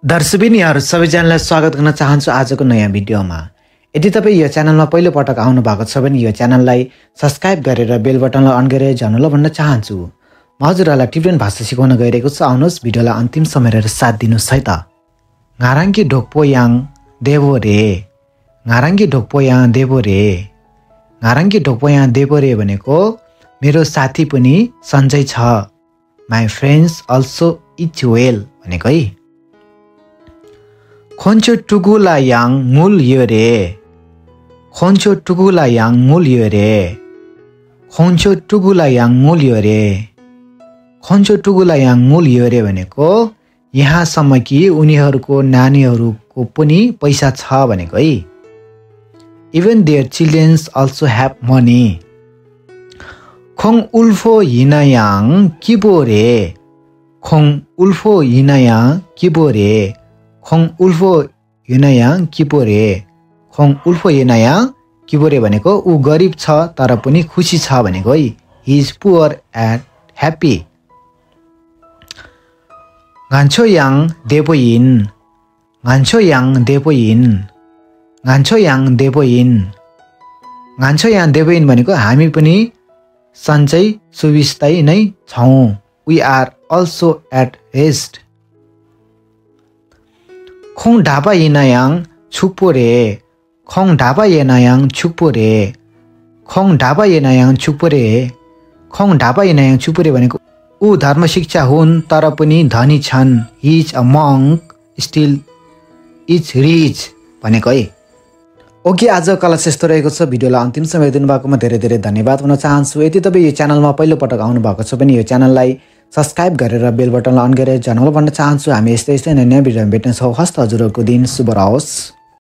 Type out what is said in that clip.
दर्शकबिनीहरु सबैजनालाई स्वागत गर्न चाहन्छु आजको नयाँ भिडियोमा। यदि तपाई यो च्यानलमा पहिलो पटक आउनु भएको छ भने यो च्यानललाई सब्स्क्राइब गरेर बेल बटनलाई अन गरेर जानुला भन्न चाहन्छु। म हजुरहरुलाई टिबेटन भाषा सिकाउन गइरहेको छु। आउनुहोस् भिडियोलाई अन्तिम सम्म हेरेर साथ दिनुस् है त। ngarangi dokpoyang devore ngarangi dokpoyang devore ngarangi dokpoyang devore भनेको मेरो साथी पनि सन्चै छ। My friends also eat well भनेको है। Khoncho tugula yang mul yore Khoncho tugula yang mul yore Khoncho tugula yang mul yore Khoncho tugula yang mul yore भनेको यहाँसम्म कि उनीहरुको नानीहरुको पनि पैसा छ भनेको है। Even their children also have money. Khong ulfo yinayang kibore Khong ulfo yinayang kibore Khong ulfo yinayang kibore Khong ulfo yinayang kibore भनेको उ गरिब छ तर पनि खुशी छ भनेको है। He is poor and happy. Ngancho yang depoin Ngancho yang depoin Ngancho yang depoin Ngancho yang depoin भनेको हामी पनि सन्चै सुविस्तै नै छौं। We are also at rest. Khong dhaba yinayang chukpore Khong dhaba yinayang chukpore Khong dhaba yinayang chukpore Khong dhaba yinayang chukpore भनेको उ धर्म शिक्षा हुन् तर पनि धनी छन्। He is a monk still is rich भनेको है। ओके, आज क्लास यस्तो रहेको छ। भिडियोलाई अन्तिम समय हेरिदिनु भएकोमा धेरै धेरै धन्यवाद भन्न चाहन्छु। यदि तपाई यो च्यानलमा पहिलो पटक आउनु भएको छ भने यो च्यानललाई सब्स्क्राइब गरेर बेल बटनलाई अन गरेर जानुला भन्न चाहन्छु। हामी यस्तै नयाँ भिडियोमा भेट्ने छौं। हस्त हजुरहरुको दिन शुभ रहोस्।